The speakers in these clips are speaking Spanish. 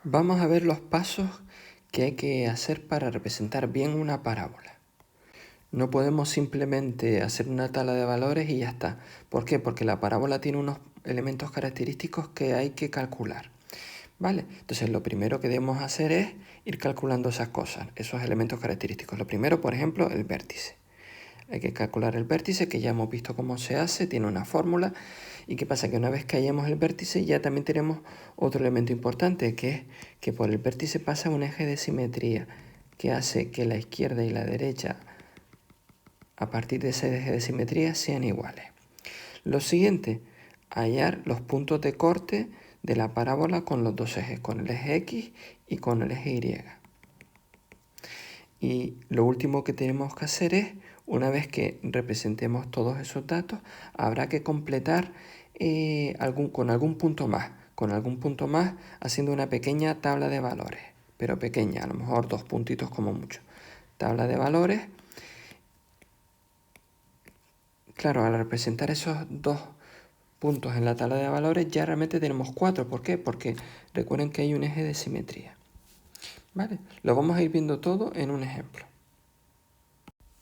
Vamos a ver los pasos que hay que hacer para representar bien una parábola. No podemos simplemente hacer una tabla de valores y ya está. ¿Por qué? Porque la parábola tiene unos elementos característicos que hay que calcular. ¿Vale? Entonces lo primero que debemos hacer es ir calculando esas cosas, esos elementos característicos. Lo primero, por ejemplo, el vértice. Hay que calcular el vértice, que ya hemos visto cómo se hace, tiene una fórmula. ¿Y qué pasa? Que una vez que hallemos el vértice ya también tenemos otro elemento importante, que es que por el vértice pasa un eje de simetría, que hace que la izquierda y la derecha, a partir de ese eje de simetría, sean iguales. Lo siguiente, hallar los puntos de corte de la parábola con los dos ejes, con el eje X y con el eje Y. Y lo último que tenemos que hacer es, una vez que representemos todos esos datos, habrá que completar con algún punto más, haciendo una pequeña tabla de valores, pero pequeña, a lo mejor 2 puntitos como mucho. Tabla de valores. Claro, al representar esos 2 puntos en la tabla de valores ya realmente tenemos 4. ¿Por qué? Porque recuerden que hay un eje de simetría. ¿Vale? Lo vamos a ir viendo todo en un ejemplo.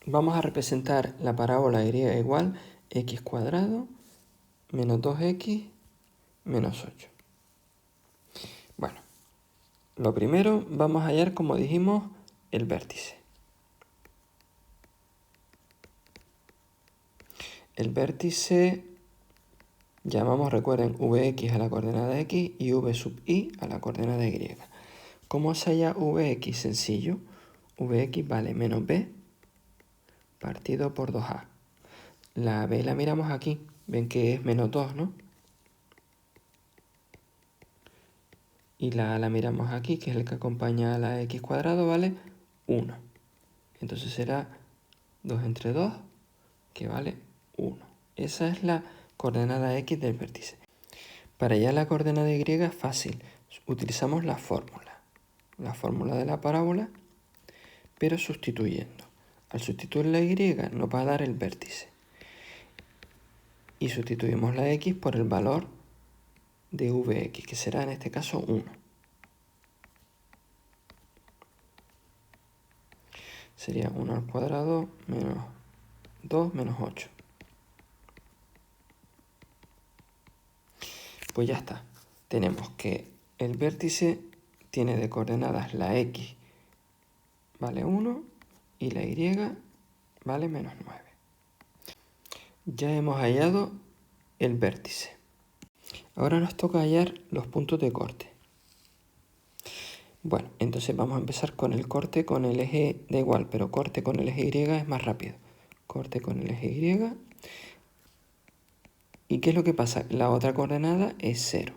Vamos a representar la parábola y igual x cuadrado menos 2x menos 8. Bueno, lo primero vamos a hallar, como dijimos, el vértice. El vértice llamamos, recuerden, vx a la coordenada x y v sub i a la coordenada y. ¿Cómo se halla vx? Sencillo. Vx vale menos b partido por 2a. La b la miramos aquí. Ven que es menos 2, ¿no? Y la a la miramos aquí, que es el que acompaña a la x cuadrado, vale 1. Entonces será 2 entre 2, que vale 1. Esa es la coordenada x del vértice. Para hallar la coordenada y es fácil. Utilizamos la fórmula de la parábola, pero sustituyendo. Al sustituir la y nos va a dar el vértice. Y sustituimos la x por el valor de vx, que será en este caso 1. Sería 1 al cuadrado menos 2 menos 8. Pues ya está. Tenemos que el vértice tiene de coordenadas la x vale 1 y la y vale menos 9. Ya hemos hallado el vértice. Ahora nos toca hallar los puntos de corte. Bueno, entonces vamos a empezar con el corte con el eje, da igual, pero corte con el eje y es más rápido. Corte con el eje y. ¿Y qué es lo que pasa? La otra coordenada es 0.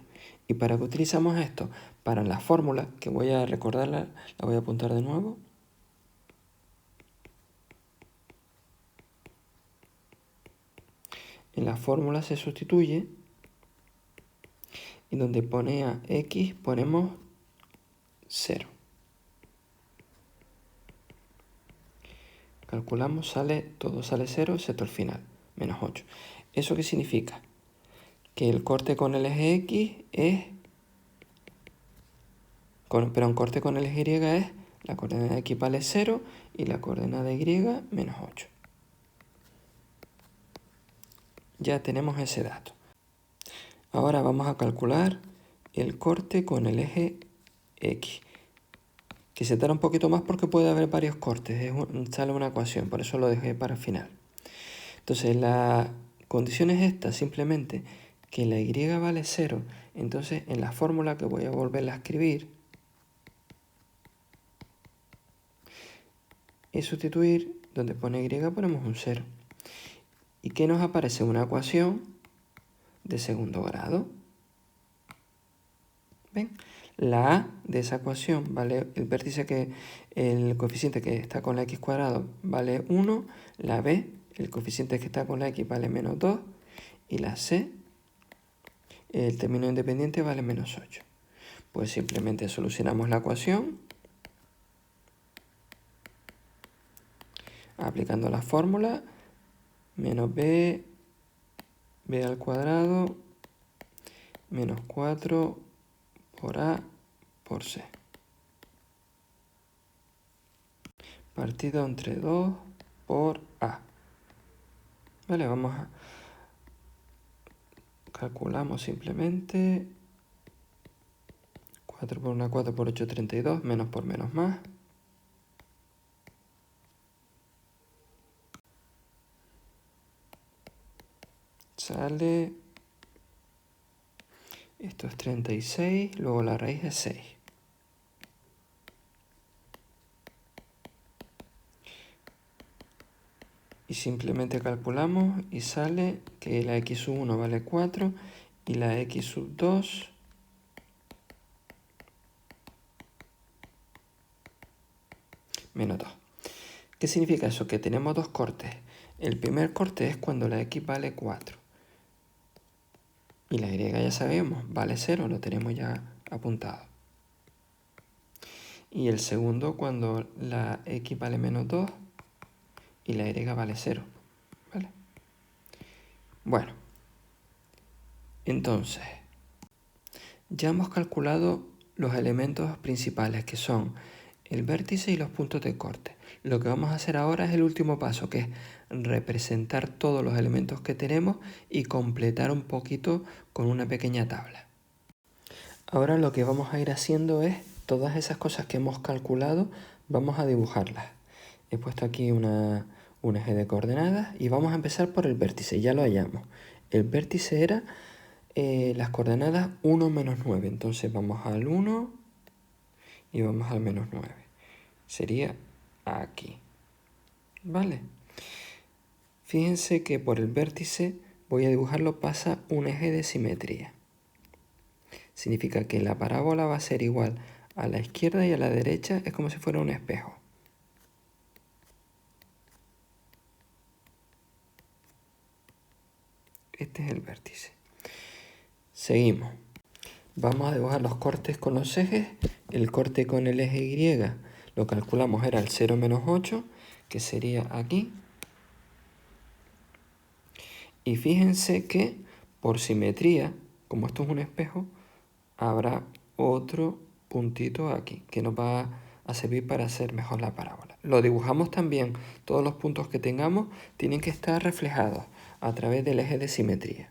¿Y para qué utilizamos esto? Para la fórmula, que voy a recordarla, la voy a apuntar de nuevo. En la fórmula se sustituye y donde pone a x ponemos 0. Calculamos, todo sale 0 excepto el final, menos 8. ¿Eso qué significa? Que el corte con el eje x es... pero un corte con el eje y es la coordenada x vale 0 y la coordenada y menos 8. Ya tenemos ese dato. Ahora vamos a calcular el corte con el eje x, que se tarda un poquito más porque puede haber varios cortes, sale una ecuación, por eso lo dejé para el final. Entonces la condición es esta, simplemente que la y vale 0, entonces en la fórmula que voy a volverla a escribir, es sustituir, donde pone y ponemos un 0. ¿Y qué nos aparece? Una ecuación de segundo grado. ¿Ven? La a de esa ecuación vale el vértice el coeficiente que está con la x cuadrado vale 1, la b, el coeficiente que está con la x vale menos 2 y la c, el término independiente vale menos 8. Pues simplemente solucionamos la ecuación aplicando la fórmula menos b al cuadrado menos 4 por a por C. Partido entre 2 por A. Vale, vamos a... Calculamos simplemente. 4 por 1, 4 por 8, 32. Menos por menos más. Sale... Esto es 36, luego la raíz es 6. Y simplemente calculamos y sale que la x sub 1 vale 4 y la x sub 2 menos 2. ¿Qué significa eso? Que tenemos dos cortes. El primer corte es cuando la x vale 4. Y la y ya sabemos, vale 0, lo tenemos ya apuntado. Y el segundo cuando la x vale menos 2 y la y vale 0. ¿Vale? Bueno, entonces, ya hemos calculado los elementos principales que son el vértice y los puntos de corte. Lo que vamos a hacer ahora es el último paso, que es representar todos los elementos que tenemos y completar un poquito con una pequeña tabla. Ahora lo que vamos a ir haciendo es todas esas cosas que hemos calculado, vamos a dibujarlas. He puesto aquí un eje de coordenadas y vamos a empezar por el vértice, ya lo hallamos. El vértice era las coordenadas 1, menos 9. Entonces vamos al 1 y vamos al menos 9. Sería aquí. ¿Vale? Fíjense que por el vértice, voy a dibujarlo, pasa un eje de simetría. Significa que la parábola va a ser igual a la izquierda y a la derecha, es como si fuera un espejo. Este es el vértice. Seguimos. Vamos a dibujar los cortes con los ejes. El corte con el eje Y lo calculamos, era el 0 menos 8, que sería aquí. Y fíjense que por simetría, como esto es un espejo, habrá otro puntito aquí que nos va a servir para hacer mejor la parábola. Lo dibujamos también. Todos los puntos que tengamos tienen que estar reflejados a través del eje de simetría.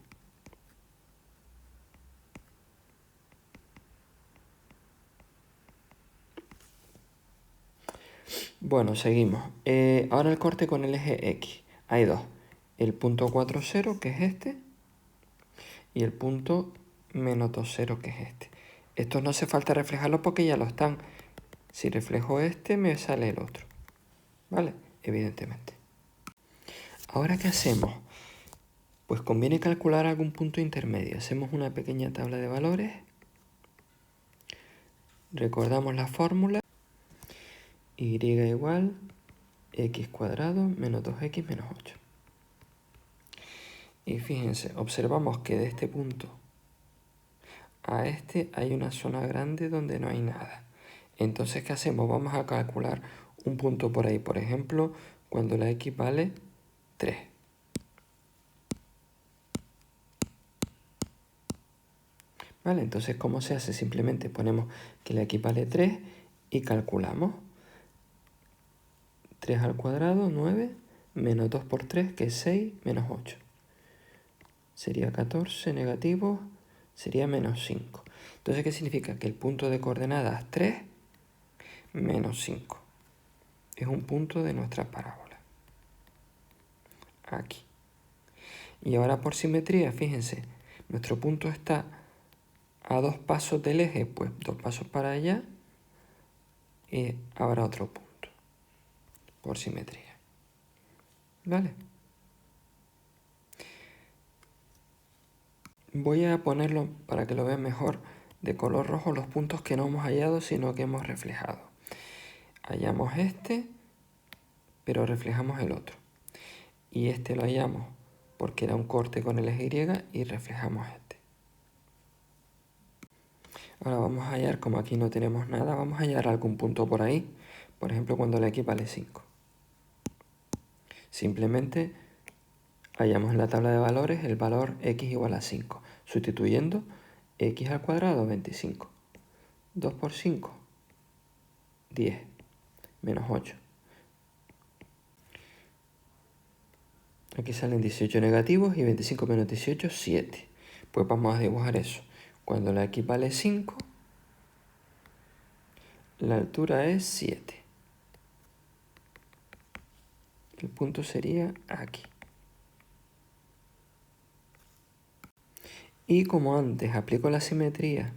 Bueno, seguimos. Ahora el corte con el eje X. Hay dos. El punto 4, 0, que es este, y el punto menos 2, 0, que es este. Estos no hace falta reflejarlos porque ya lo están. Si reflejo este, me sale el otro. ¿Vale? Evidentemente. Ahora, ¿qué hacemos? Pues conviene calcular algún punto intermedio. Hacemos una pequeña tabla de valores. Recordamos la fórmula. Y igual x cuadrado menos 2x menos 8. Y fíjense, observamos que de este punto a este hay una zona grande donde no hay nada. Entonces, ¿qué hacemos? Vamos a calcular un punto por ahí. Por ejemplo, cuando la x vale 3. ¿Vale? Entonces, ¿cómo se hace? Simplemente ponemos que la x vale 3 y calculamos. 3 al cuadrado, 9, menos 2 por 3, que es 6, menos 8. Sería 14, negativo, sería menos 5. Entonces, ¿qué significa? Que el punto de coordenadas 3, menos 5. Es un punto de nuestra parábola. Aquí. Y ahora por simetría, fíjense, nuestro punto está a 2 pasos del eje, pues 2 pasos para allá, y habrá otro punto. Por simetría. ¿Vale? Voy a ponerlo, para que lo vean mejor, de color rojo los puntos que no hemos hallado, sino que hemos reflejado. Hallamos este, pero reflejamos el otro. Y este lo hallamos porque era un corte con el eje Y y reflejamos este. Ahora vamos a hallar, como aquí no tenemos nada, vamos a hallar algún punto por ahí. Por ejemplo, cuando la x vale 5. Simplemente hallamos en la tabla de valores el valor x igual a 5, sustituyendo x al cuadrado 25. 2 por 5, 10, menos 8. Aquí salen 18 negativos y 25 menos 18, 7. Pues vamos a dibujar eso. Cuando la x vale 5, la altura es 7. El punto sería aquí. Y como antes aplico la simetría,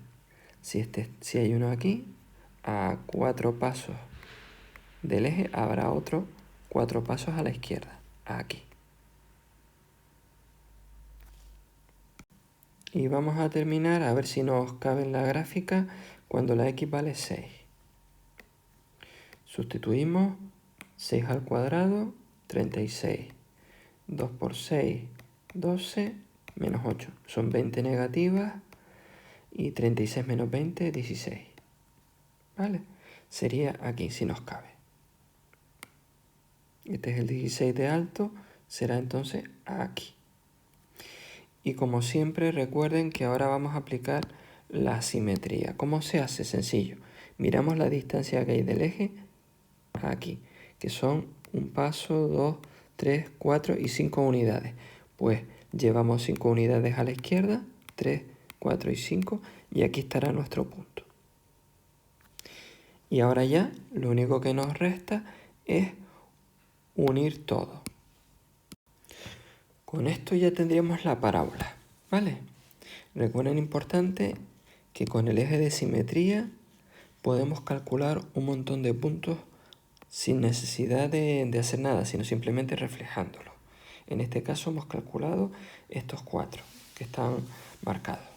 si hay uno aquí, a 4 pasos del eje habrá otro 4 pasos a la izquierda, aquí. Y vamos a terminar a ver si nos cabe en la gráfica cuando la x vale 6. Sustituimos 6 al cuadrado, 36. 2 por 6, 12, menos 8. Son 20 negativas y 36 menos 20, 16. ¿Vale? Sería aquí si nos cabe. Este es el 16 de alto, será entonces aquí. Y como siempre recuerden que ahora vamos a aplicar la simetría. ¿Cómo se hace? Sencillo. Miramos la distancia que hay del eje aquí, que son un paso, 2, 3, 4 y 5 unidades. Pues llevamos 5 unidades a la izquierda, 3, 4 y 5, y aquí estará nuestro punto. Y ahora ya lo único que nos resta es unir todo. Con esto ya tendríamos la parábola, ¿vale? Recuerden importante que con el eje de simetría podemos calcular un montón de puntos sin necesidad de hacer nada, sino simplemente reflejándolo. En este caso hemos calculado estos 4 que están marcados.